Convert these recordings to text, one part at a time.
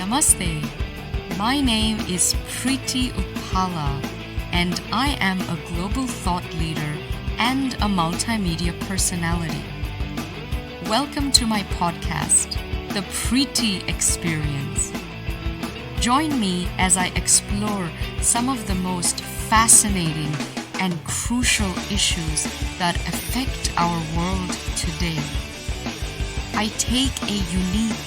Namaste. My name is Preity Upala, and I am a global thought leader and a multimedia personality. Welcome to my podcast, The Preity Experience. Join me as I explore some of the most fascinating and crucial issues that affect our world today. I take a unique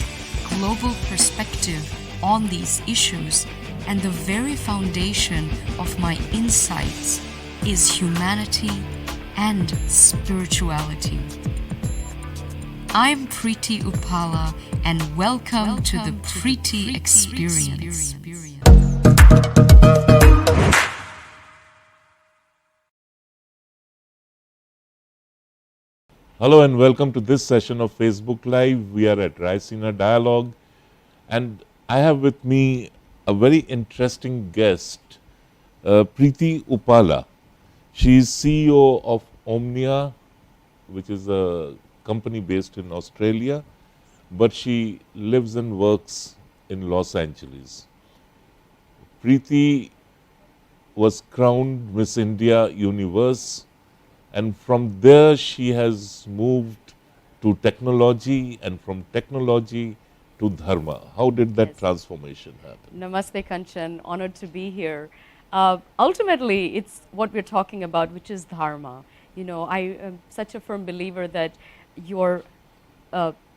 global perspective on these issues, and the very foundation of my insights is humanity and spirituality. I'm Preity Upala, and welcome to the Preity Experience. Hello and welcome to this session of Facebook Live. We are at Raisina Dialogue, and I have with me a very interesting guest, Preity Upala. She is CEO of Omnia, which is a company based in Australia, but she lives and works in Los Angeles. Preity was crowned Miss India Universe, and from there she has moved to technology, and from technology to Dharma. How did that transformation happen? Namaste, Kanchan. Honored to be here. Ultimately, it's what we're talking about, which is Dharma. You know, I am such a firm believer that your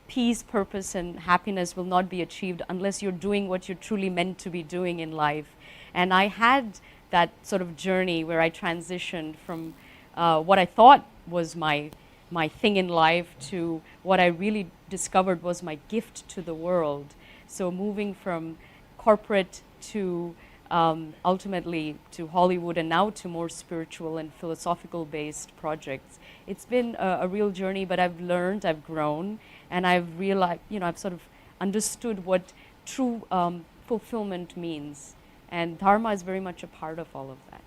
peace, purpose, and happiness will not be achieved unless you're doing what you're truly meant to be doing in life. And I had that sort of journey where I transitioned from what I thought was my thing in life to what I really discovered was my gift to the world. So moving from corporate to ultimately to Hollywood, and now to more spiritual and philosophical based projects. It's been a real journey, but I've learned, I've grown, and I've realized, I've sort of understood what true fulfillment means. And Dharma is very much a part of all of that.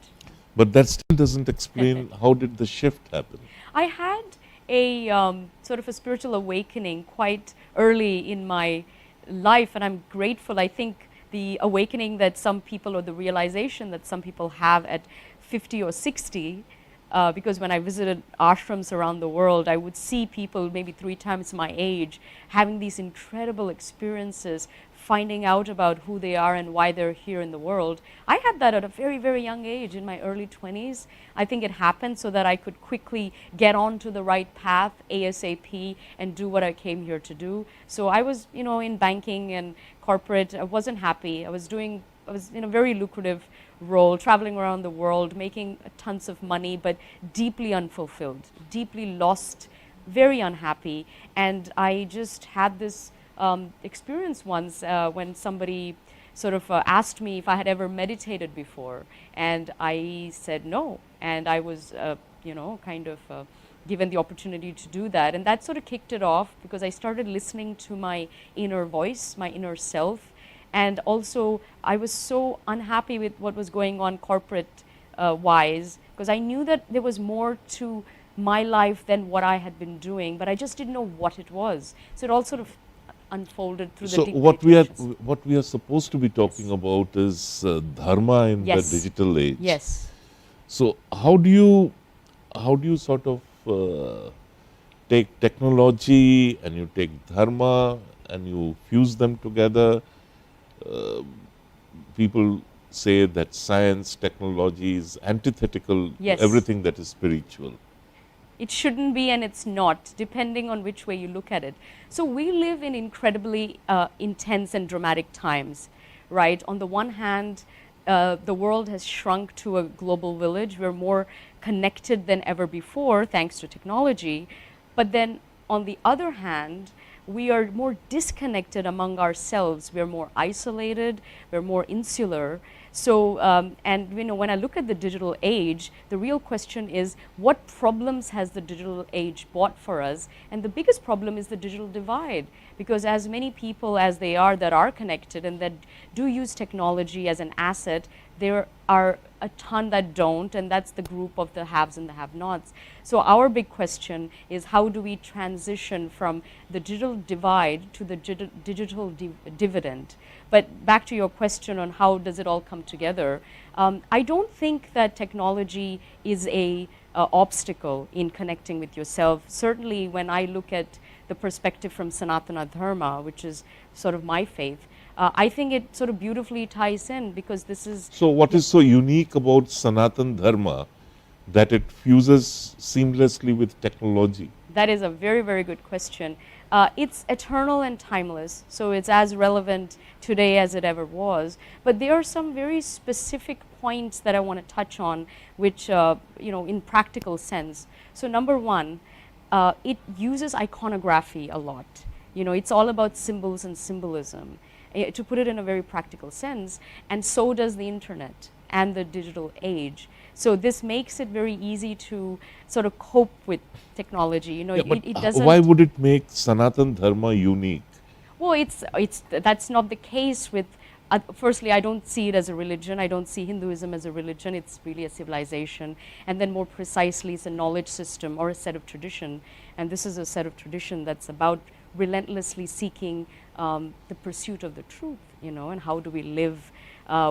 But that still doesn't explain how did the shift happen. I had a sort of a spiritual awakening quite early in my life, and I'm grateful. I think the awakening that some people, or the realization that some people have at 50 or 60, because when I visited ashrams around the world, I would see people maybe 3 times my age having these incredible experiences, finding out about who they are and why they're here in the world. I had that at a very, very young age, in my early 20s. I think it happened so that I could quickly get onto the right path ASAP and do what I came here to do. So I was, in banking and corporate. I wasn't happy. I was in a very lucrative role, traveling around the world, making tons of money, but deeply unfulfilled, deeply lost, very unhappy. And I just had this experience once when somebody sort of asked me if I had ever meditated before, and I said no, and I was given the opportunity to do that, and that sort of kicked it off, because I started listening to my inner voice, my inner self. And also I was so unhappy with what was going on corporate wise, because I knew that there was more to my life than what I had been doing, but I just didn't know what it was. So it all sort of unfolded through the deep meditations. What we are supposed to be talking about is Dharma in the digital age. Yes. So how do you sort of take technology and you take Dharma and you fuse them together? People say that science, technology is antithetical to everything that is spiritual. It shouldn't be, and it's not, depending on which way you look at it. So we live in incredibly intense and dramatic times, right? On the one hand, the world has shrunk to a global village. We're more connected than ever before, thanks to technology. But then, on the other hand, we are more disconnected among ourselves. We're more isolated. We're more insular. So, and when I look at the digital age, the real question is, what problems has the digital age brought for us? And the biggest problem is the digital divide, because as many people as they are that are connected and that do use technology as an asset, there are a ton that don't, and that's the group of the haves and the have-nots. So our big question is, how do we transition from the digital divide to the digital dividend? But back to your question on how does it all come together, I don't think that technology is a obstacle in connecting with yourself. Certainly when I look at the perspective from Sanatana Dharma, which is sort of my faith, I think it sort of beautifully ties in, because this is... So, what is so unique about Sanatan Dharma that it fuses seamlessly with technology? That is a very, very good question. It's eternal and timeless, so it's as relevant today as it ever was. But there are some very specific points that I want to touch on, which, in practical sense. So number one, it uses iconography a lot. It's all about symbols and symbolism, to put it in a very practical sense, and so does the internet and the digital age. So this makes it very easy to sort of cope with technology. It doesn't... Why would it make Sanatan Dharma unique? Well, that's not the case with... firstly, I don't see it as a religion. I don't see Hinduism as a religion. It's really a civilization. And then more precisely, it's a knowledge system or a set of tradition. And this is a set of tradition that's about relentlessly seeking the pursuit of the truth, and how do we live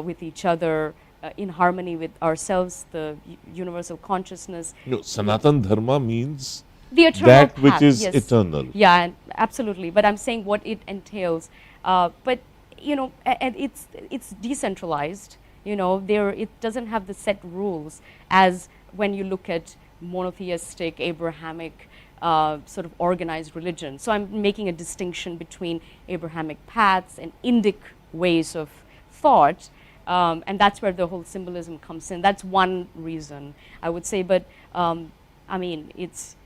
with each other in harmony with ourselves, the universal consciousness. No, Sanatan Dharma means the eternal that path, which is yes. eternal. Yeah, absolutely. But I'm saying what it entails. But and it's decentralized. It doesn't have the set rules as when you look at monotheistic, Abrahamic, sort of organized religion. So I'm making a distinction between Abrahamic paths and Indic ways of thought. And that's where the whole symbolism comes in. That's one reason, I would say. But it's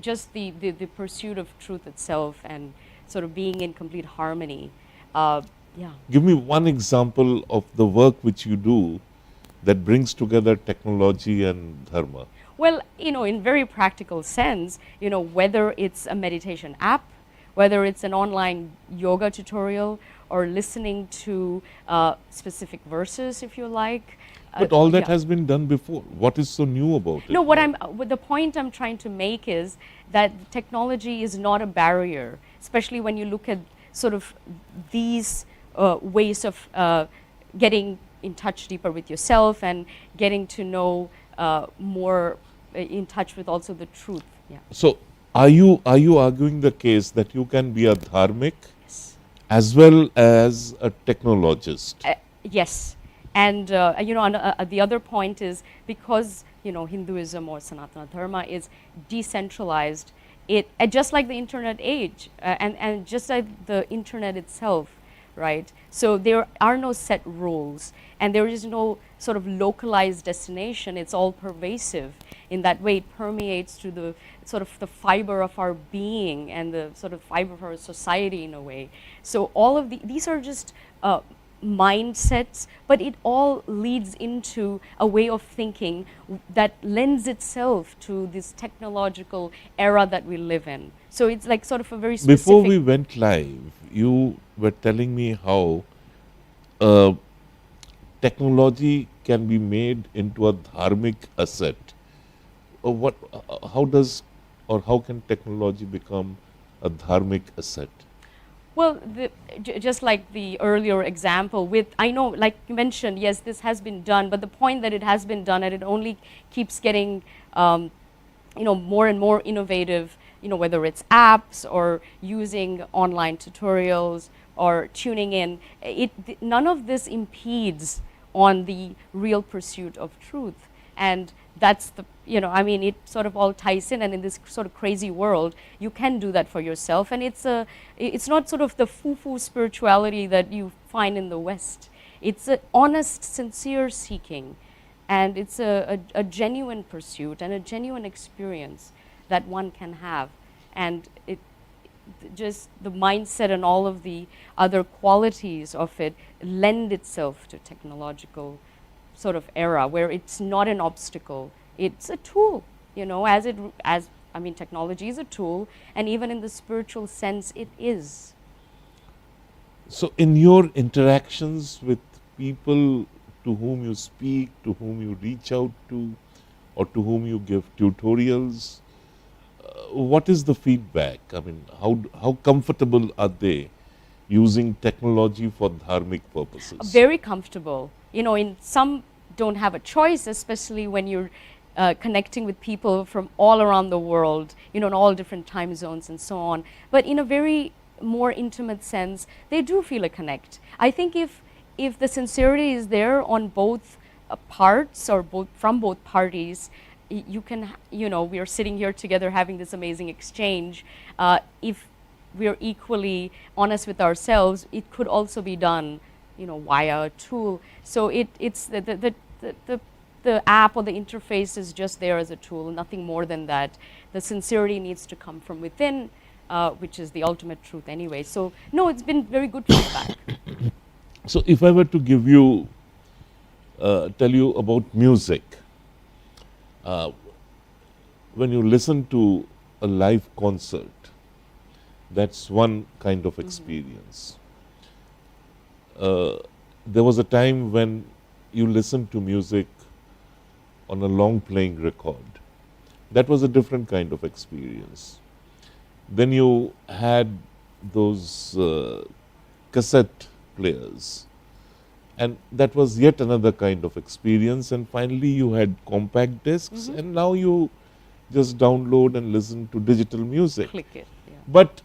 just the pursuit of truth itself and sort of being in complete harmony. Yeah. Give me one example of the work which you do that brings together technology and dharma. Well, in very practical sense, whether it's a meditation app, whether it's an online yoga tutorial, or listening to specific verses, if you like. But all that has been done before. What is so new about it? No, the point I'm trying to make is that technology is not a barrier, especially when you look at sort of these ways of getting in touch deeper with yourself and getting to know more in touch with also the truth. Yeah. So, are you arguing the case that you can be a dharmic as well as a technologist? Yes. And the other point is, because Hinduism or Sanatana Dharma is decentralized, just like the internet age, and just like the internet itself, right? So there are no set rules, and there is no sort of localized destination. It's all pervasive. In that way, it permeates through the sort of the fiber of our being and the sort of fiber of our society in a way. So all of these are just mindsets, but it all leads into a way of thinking that lends itself to this technological era that we live in. So it's like sort of a very specific... Before we went live, you were telling me how technology can be made into a dharmic asset. How can technology become a dharmic asset? Well, just like the earlier example I know, like you mentioned, yes, this has been done, but the point that it has been done and it only keeps getting, more and more innovative, whether it's apps or using online tutorials or tuning in, none of this impedes on the real pursuit of truth. And that's it sort of all ties in, and in this sort of crazy world, you can do that for yourself. And it's not sort of the foo-foo spirituality that you find in the West. It's an honest, sincere seeking, and it's a genuine pursuit and a genuine experience that one can have. And just the mindset and all of the other qualities of it lend itself to technological sort of era where it's not an obstacle, it's a tool, you know, as I mean, technology is a tool, and even in the spiritual sense, it is. So, in your interactions with people to whom you speak, to whom you reach out to, or to whom you give tutorials, what is the feedback? I mean, how comfortable are they using technology for dharmic purposes? Very comfortable. You know, in some don't have a choice, especially when you're connecting with people from all around the world, you know, in all different time zones and so on. But in a very more intimate sense, they do feel a connect. I think if the sincerity is there on both parts or from both parties, you can, you know, we are sitting here together having this amazing exchange. If we're equally honest with ourselves, it could also be done, you know, via a tool. So it's the app or the interface is just there as a tool, nothing more than that. The sincerity needs to come from within, which is the ultimate truth anyway. So no, it's been very good feedback. So, if I were to give you, tell you about music, when you listen to a live concert, that's one kind of experience. There was a time when you listened to music on a long playing record. That was a different kind of experience. Then you had those cassette players, and that was yet another kind of experience. And finally you had compact discs, and now you just download and listen to digital music. Click it. Yeah. But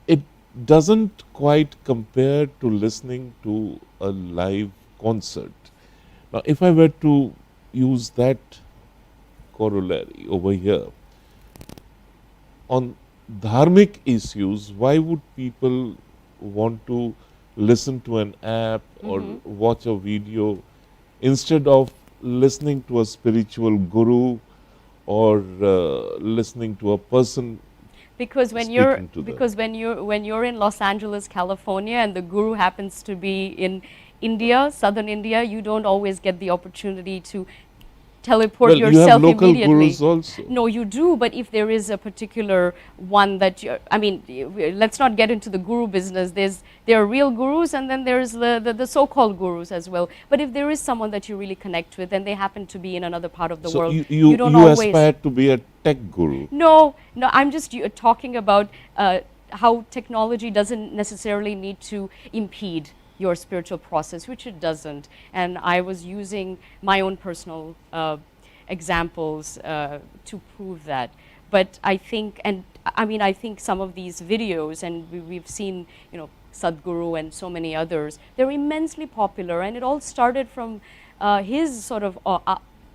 it doesn't quite compare to listening to a live concert. Now, if I were to use that corollary over here, on dharmic issues, why would people want to listen to an app or watch a video instead of listening to a spiritual guru or listening to a person? Because when you're in Los Angeles, California, and the guru happens to be in India, southern India, you don't always get the opportunity to teleport yourself you have local immediately. gurus also. No, you do, but if there is a particular one that I mean, let's not get into the guru business. There are real gurus, and then there's the so-called gurus as well. But if there is someone that you really connect with, and they happen to be in another part of the world, you don't you always aspire to be a tech guru. No, I'm just talking about how technology doesn't necessarily need to impede your spiritual process, which it doesn't. And I was using my own personal examples to prove that. But I think, and I mean, I think some of these videos, and we've seen, you know, Sadhguru and so many others, they're immensely popular, and it all started from his sort of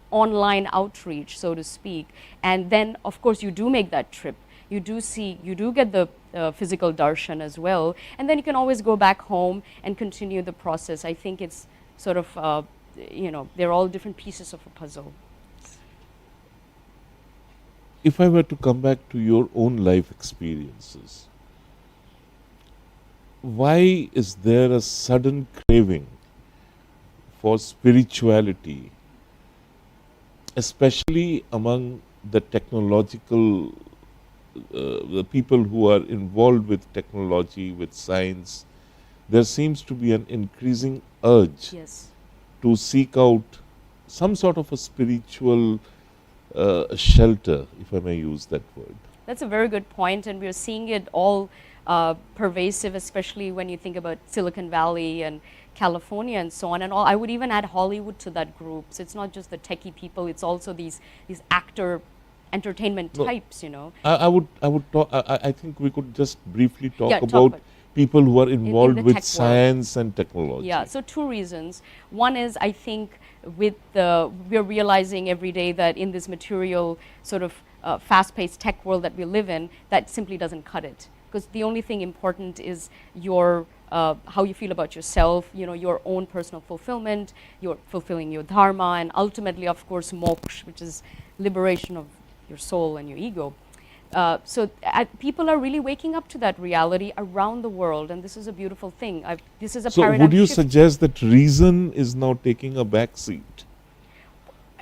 online outreach, so to speak. And then, of course, you do make that trip. You do get the physical darshan as well. And then you can always go back home and continue the process. I think it's sort of, you know, they're all different pieces of a puzzle. If I were to come back to your own life experiences, why is there a sudden craving for spirituality, especially among the technological, the people who are involved with technology, with science? There seems to be an increasing urge to seek out some sort of a spiritual shelter, if I may use that word. That's a very good point, and we're seeing it all pervasive, especially when you think about Silicon Valley and California and so on and all. I would even add Hollywood to that group. So it's not just the techie people; it's also these actor entertainment types. You know. I would talk. I think we could just briefly talk about people who are involved with science and technology. Yeah. So two reasons. One is, I think, we're realizing every day that in this material sort of fast-paced tech world that we live in, that simply doesn't cut it. Because the only thing important is your how you feel about yourself, you know, your own personal fulfillment, you're fulfilling your dharma, and ultimately, of course, moksha, which is liberation of your soul and your ego. People are really waking up to that reality around the world, and this is a beautiful thing. This is a So paradigm would you shift. suggest that reason is now taking a back seat?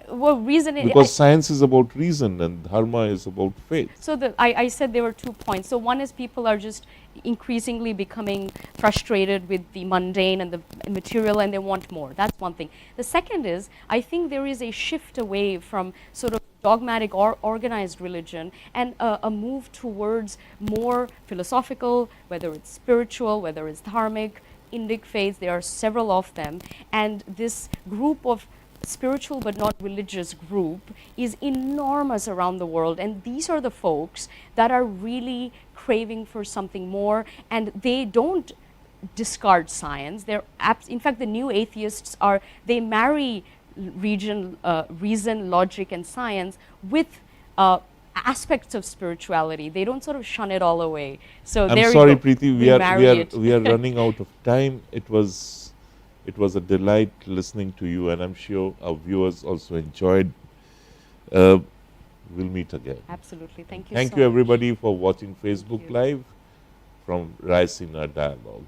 Well, reason Because science is about reason and dharma is about faith. so I said there were 2 points. So one is people are just increasingly becoming frustrated with the mundane and the material, and they want more. That's one thing. The second is, I think there is a shift away from sort of dogmatic or organized religion and a move towards more philosophical, whether it's spiritual, whether it's dharmic, Indic faiths. There are several of them, and this group of spiritual but not religious group is enormous around the world, and these are the folks that are really craving for something more, and they don't discard science. They're in fact, the new atheists are, they marry reason, logic, and science with aspects of spirituality. They don't sort of shun it all away. So I'm there sorry, you go. Preity, we are running out of time. It was a delight listening to you, and I'm sure our viewers also enjoyed. We'll meet again. Absolutely. Thank you. Thank so you, much. everybody, for watching Facebook you. Live from Raisina Dialogue.